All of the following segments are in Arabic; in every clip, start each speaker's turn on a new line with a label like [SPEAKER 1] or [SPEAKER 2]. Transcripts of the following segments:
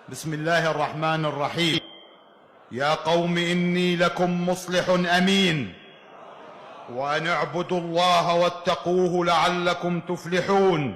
[SPEAKER 1] بسم الله الرحمن الرحيم. يا قوم إني لكم مصلح أمين، وأن اعبدوا الله واتقوه لعلكم تفلحون.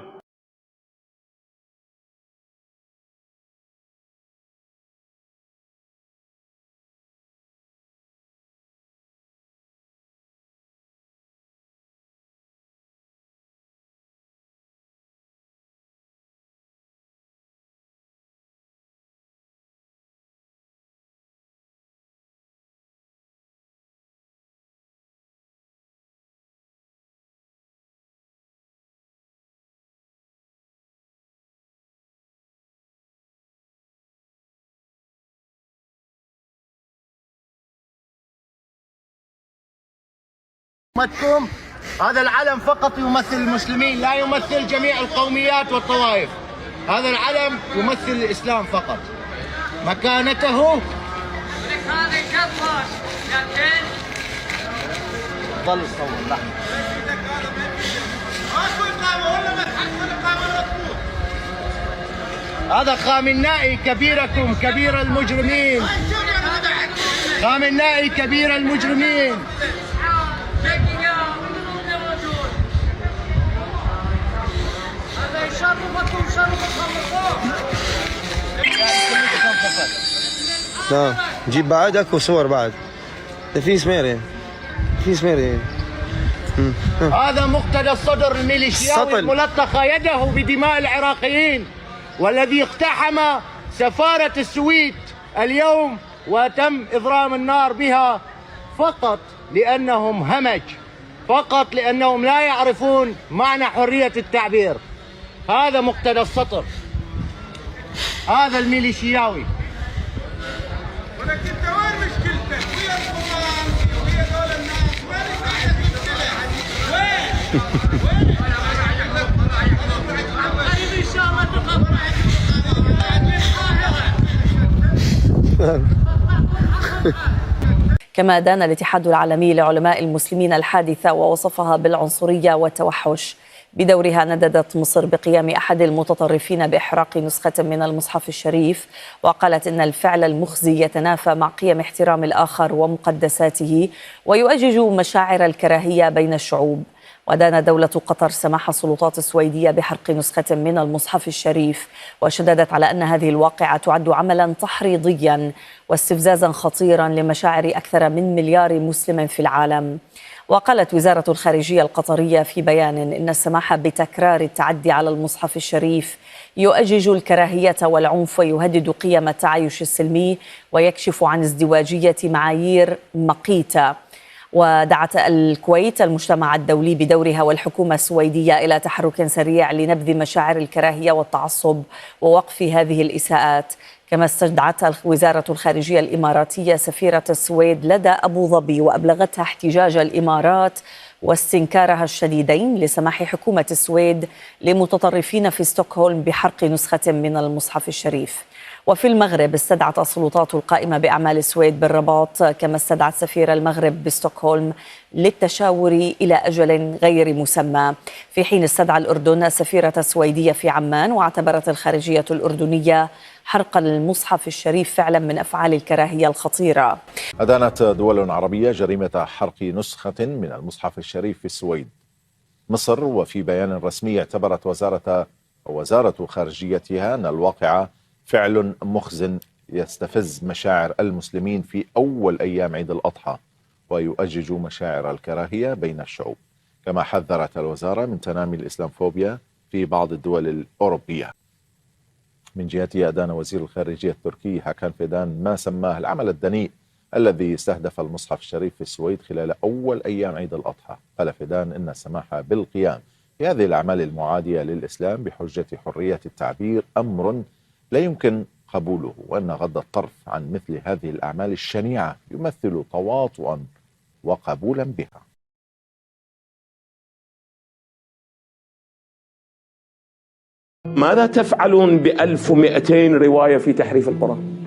[SPEAKER 2] هذا العلم فقط يمثل المسلمين، لا يمثل جميع القوميات والطوائف. هذا العلم يمثل الإسلام فقط. مكانته
[SPEAKER 3] هذا كفاش لكن
[SPEAKER 2] ظل يصور لحظة. هذا خامنائي كبيركم كبير المجرمين. خامنائي كبير المجرمين.
[SPEAKER 3] هذا يشرفكم شرف
[SPEAKER 4] نعم نجيب بعد اكو صور بعد. في سميري
[SPEAKER 2] هذا مقتدى الصدر الميليشياوي الملطخة يده بدماء العراقيين، والذي اقتحم سفارة السويد اليوم وتم إضرام النار بها فقط لأنهم همج، فقط لأنهم لا يعرفون معنى حرية التعبير. هذا مقتدى السطر، هذا الميليشياوي.
[SPEAKER 5] ولكن انت وين مشكلتك؟ ويا القرآن ويا دول الناس، وين وين؟
[SPEAKER 3] ان شاء الله تقبل.
[SPEAKER 6] كما دان الاتحاد العالمي لعلماء المسلمين الحادثة ووصفها بالعنصرية والتوحش. بدورها نددت مصر بقيام أحد المتطرفين بإحراق نسخة من المصحف الشريف، وقالت إن الفعل المخزي يتنافى مع قيم احترام الآخر ومقدساته ويؤجج مشاعر الكراهية بين الشعوب. ودان دولة قطر سماح السلطات السويدية بحرق نسخة من المصحف الشريف، وشددت على أن هذه الواقعة تعد عملا تحريضيا واستفزازا خطيرا لمشاعر أكثر من مليار مسلم في العالم. وقالت وزارة الخارجية القطرية في بيان إن السماح بتكرار التعدي على المصحف الشريف يؤجج الكراهية والعنف ويهدد قيم التعايش السلمي ويكشف عن ازدواجية معايير مقيتة. ودعت الكويت المجتمع الدولي بدورها والحكومة السويدية إلى تحرك سريع لنبذ مشاعر الكراهية والتعصب ووقف هذه الإساءات. كما استدعت وزارة الخارجية الإماراتية سفيرة السويد لدى أبو ظبي وأبلغتها احتجاج الإمارات واستنكارها الشديدين لسماح حكومة السويد لمتطرفين في ستوكهولم بحرق نسخة من المصحف الشريف. وفي المغرب استدعت السلطات القائمة بأعمال السويد بالرباط كما استدعت سفير المغرب بستوكهولم للتشاور إلى أجل غير مسمى، في حين استدعى الأردن السفيرة السويدية في عمان. واعتبرت الخارجية الأردنية حرق المصحف الشريف فعلا من أفعال الكراهية الخطيرة.
[SPEAKER 7] أدانت دول عربية جريمة حرق نسخة من المصحف الشريف في السويد مصر، وفي بيان رسمي اعتبرت وزارة خارجيتها أن الواقعة فعل مخز يستفز مشاعر المسلمين في أول أيام عيد الأضحى ويؤجج مشاعر الكراهية بين الشعوب. كما حذرت الوزارة من تنامي الإسلامفوبيا في بعض الدول الأوروبية. من جهته أدان وزير الخارجية التركي هاكان فيدان ما سماه العمل الدنيء الذي استهدف المصحف الشريف في السويد خلال أول أيام عيد الأضحى. قال فيدان إن السماح بالقيام بهذه الأعمال المعادية للإسلام بحجة حرية التعبير أمر لا يمكن قبوله، وأن غض الطرف عن مثل هذه الأعمال الشنيعة يمثل تواطؤا وقبولا بها.
[SPEAKER 8] ماذا تفعلون ب1200 رواية في تحريف القرآن؟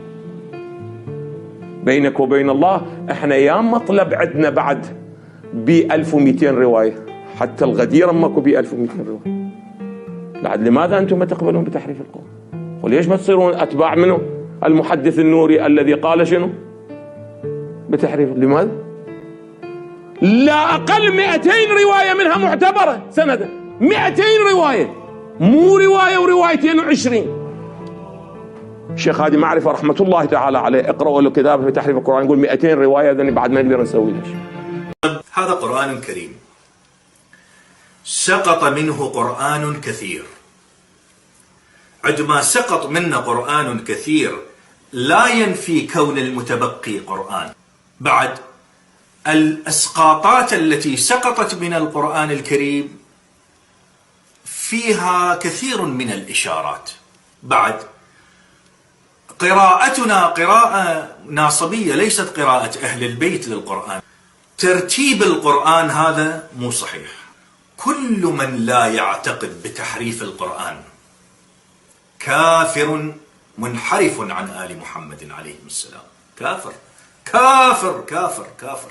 [SPEAKER 8] بينك وبين الله احنا يا مطلب عندنا بعد ب1200 رواية، حتى الغدير ماكو ب1200 رواية. بعد لماذا أنتم ما تقبلون بتحريف القرآن؟ وليش ما تصيرون أتباع منه؟ المحدث النوري الذي قال شنو؟ بتحريف. لماذا؟ لا أقل 200 رواية منها معتبرة سندا، 200 رواية، مو رواية وروايتين و20. الشيخ هادي معرفة رحمة الله تعالى عليه، اقرأوا له كتابه في تحريف القرآن، يقول 200 رواية، ذني بعد ما نقدر نسوي له شيء.
[SPEAKER 9] هذا قرآن كريم سقط منه قرآن كثير. عندما سقط منا قرآن كثير لا ينفي كون المتبقي قرآن. بعد الإسقاطات التي سقطت من القرآن الكريم فيها كثير من الإشارات. بعد قراءتنا قراءة ناصبية ليست قراءة أهل البيت للقرآن. ترتيب القرآن هذا مو صحيح. كل من لا يعتقد بتحريف القرآن كافر منحرف عن آل محمد عليه السلام. كافر كافر كافر كافر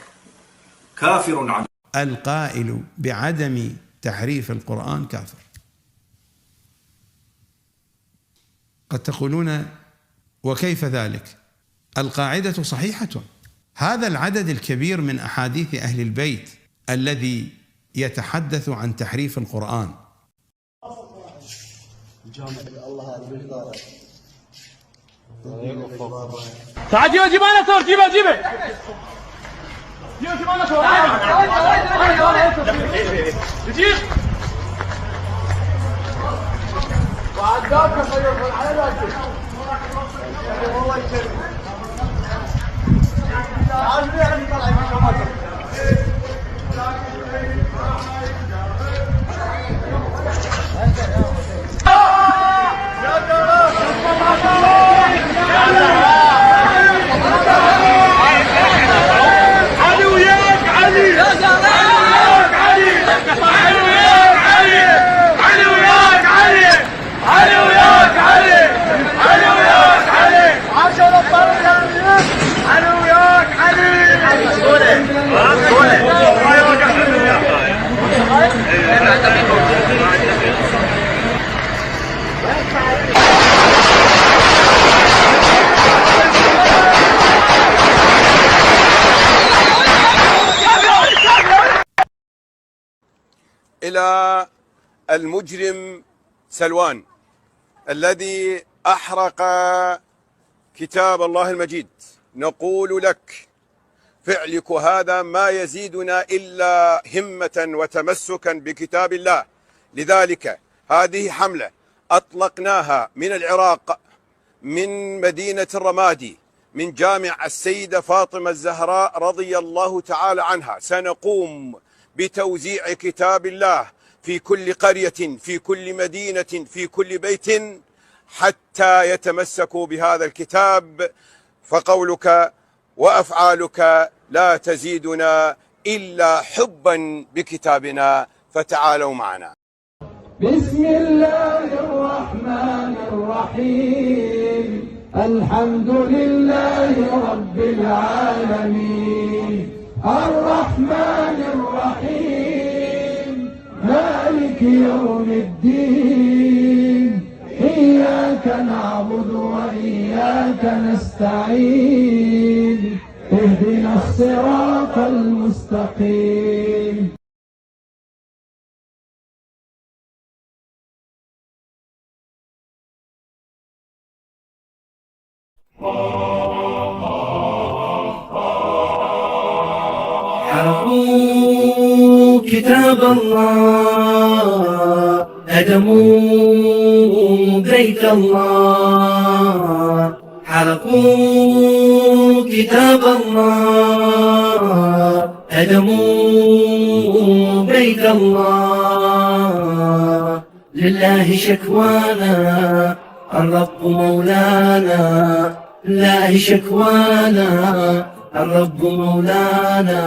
[SPEAKER 9] كافر عن.
[SPEAKER 10] القائل بعدم تحريف القرآن كافر. قد تقولون وكيف ذلك؟ القاعدة صحيحة. هذا العدد الكبير من أحاديث أهل البيت الذي يتحدث عن تحريف القرآن.
[SPEAKER 3] تعال جيب انا صور، جيبه جيب انا صور، جيب وعداك خير الحلال.
[SPEAKER 11] إلى المجرم سلوان الذي أحرق كتاب الله المجيد، نقول لك فعلك هذا ما يزيدنا إلا همة وتمسكا بكتاب الله. لذلك هذه حملة أطلقناها من العراق، من مدينة الرمادي، من جامع السيدة فاطمة الزهراء رضي الله تعالى عنها. سنقوم بتوزيع كتاب الله في كل قرية، في كل مدينة، في كل بيت، حتى يتمسكوا بهذا الكتاب. فقولك وأفعالك لا تزيدنا إلا حبا بكتابنا، فتعالوا معنا.
[SPEAKER 12] بسم الله الرحمن الرحيم. الحمد لله رب العالمين، الرحمن الرحيم، مالك يوم الدين، إياك نعبد وإياك نستعين، اهدنا الصراط المستقيم.
[SPEAKER 13] حرقوا كتاب الله، هدموا بيت الله. حرقوا كتاب الله، هدموا بيت الله. لله شكوانا، الرب مولانا، لله شكوانا، الرب مولانا.